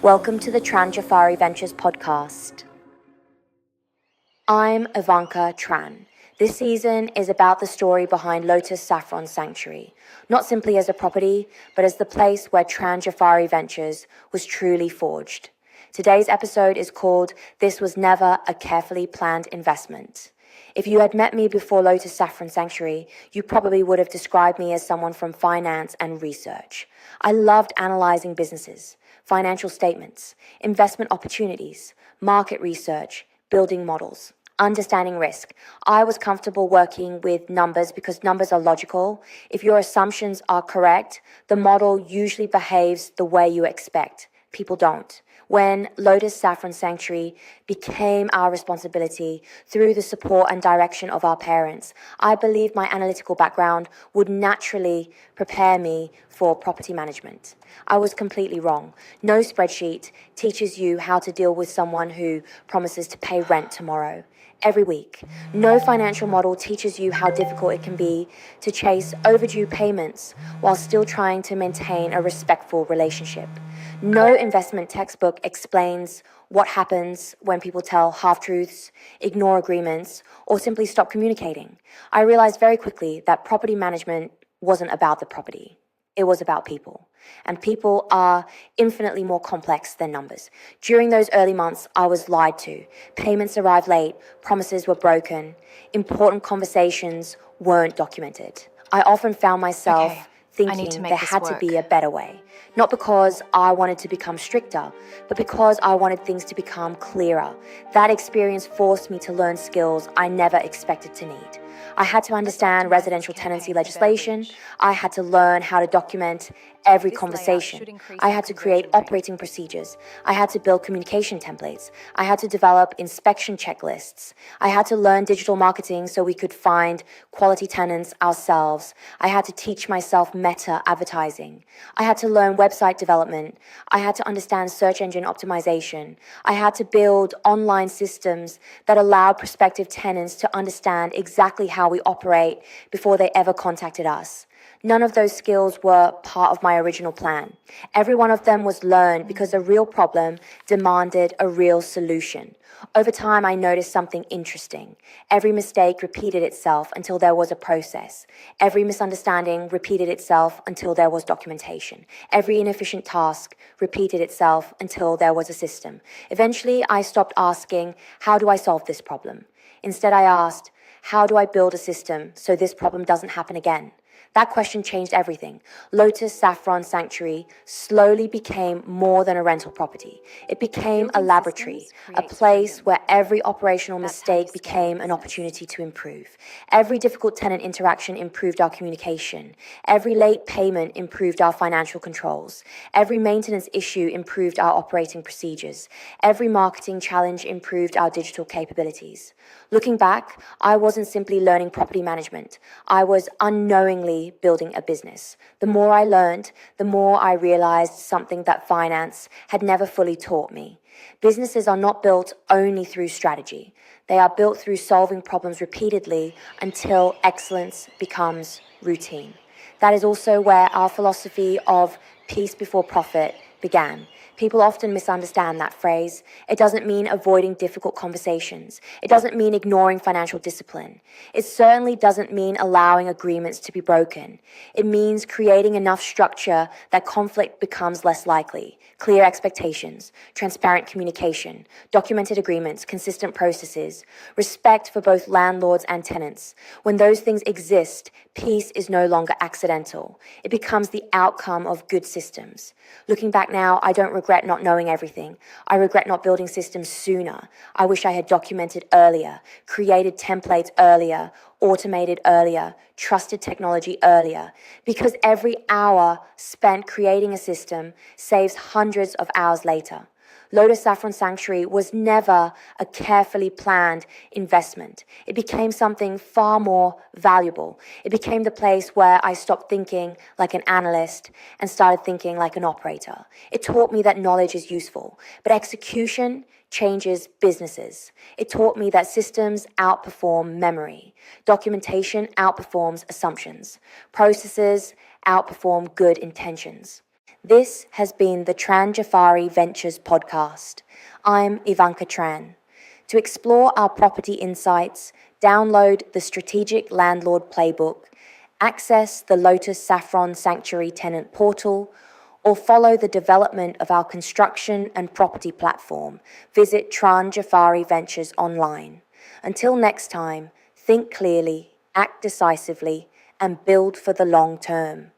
Welcome to the Tran Jafari Ventures podcast. I'm Ivanka Tran. This season is about the story behind Lotus Saffron Sanctuary, not simply as a property, but as the place where Tran Jafari Ventures was truly forged. Today's episode is called This Was Never a Carefully Planned Investment. If you had met me before Lotus Saffron Sanctuary, you probably would have described me as someone from finance and research. I loved analyzing businesses, financial statements, investment opportunities, market research, building models, understanding risk. I was comfortable working with numbers because numbers are logical. If your assumptions are correct, the model usually behaves the way you expect. People don't. When Lotus Saffron Sanctuary became our responsibility through the support and direction of our parents, I believe my analytical background would naturally prepare me for property management. I was completely wrong. No spreadsheet teaches you how to deal with someone who promises to pay rent tomorrow. Every week. No financial model teaches you how difficult it can be to chase overdue payments while still trying to maintain a respectful relationship. No investment textbook explains what happens when people tell half-truths, ignore agreements, or simply stop communicating. I realized very quickly that property management wasn't about the property. It was about people. And people are infinitely more complex than numbers. During those early months, I was lied to. Payments arrived late, promises were broken, important conversations weren't documented. I often found myself thinking there had to be a better way. Not because I wanted to become stricter, but because I wanted things to become clearer. That experience forced me to learn skills I never expected to need. I had to understand residential tenancy legislation. I had to learn how to document every conversation. I had to create operating procedures. I had to build communication templates. I had to develop inspection checklists. I had to learn digital marketing so we could find quality tenants ourselves. I had to teach myself meta advertising. I had to learn website development. I had to understand search engine optimization. I had to build online systems that allowed prospective tenants to understand exactly how we operate before they ever contacted us. None of those skills were part of my original plan. Every one of them was learned because a real problem demanded a real solution. Over time, I noticed something interesting. Every mistake repeated itself until there was a process. Every misunderstanding repeated itself until there was documentation. Every inefficient task repeated itself until there was a system. Eventually, I stopped asking, how do I solve this problem? Instead, I asked, how do I build a system so this problem doesn't happen again? That question changed everything. Lotus Saffron Sanctuary slowly became more than a rental property. It became a laboratory, a place where every operational mistake became an opportunity to improve. Every difficult tenant interaction improved our communication. Every late payment improved our financial controls. Every maintenance issue improved our operating procedures. Every marketing challenge improved our digital capabilities. Looking back, I wasn't simply learning property management. I was unknowingly building a business. The more I learned, the more I realized something that finance had never fully taught me. Businesses are not built only through strategy. They are built through solving problems repeatedly until excellence becomes routine. That is also where our philosophy of peace before profit began. People often misunderstand that phrase. It doesn't mean avoiding difficult conversations. It doesn't mean ignoring financial discipline. It certainly doesn't mean allowing agreements to be broken. It means creating enough structure that conflict becomes less likely. Clear expectations, transparent communication, documented agreements, consistent processes, respect for both landlords and tenants. When those things exist, peace is no longer accidental. It becomes the outcome of good systems. Looking back now, I don't regret not knowing everything. I regret not building systems sooner. I wish I had documented earlier, created templates earlier, automated earlier, trusted technology earlier. Because every hour spent creating a system saves hundreds of hours later. Lotus Saffron Sanctuary was never a carefully planned investment. It became something far more valuable. It became the place where I stopped thinking like an analyst and started thinking like an operator. It taught me that knowledge is useful, but execution changes businesses. It taught me that systems outperform memory. Documentation outperforms assumptions. Processes outperform good intentions. This has been the Tran Jafari Ventures podcast. I'm Ivanka Tran. To explore our property insights, download the Strategic Landlord Playbook, access the Lotus Saffron Sanctuary tenant portal, or follow the development of our construction and property platform, visit Tran Jafari Ventures online. Until next time, think clearly, act decisively, and build for the long term.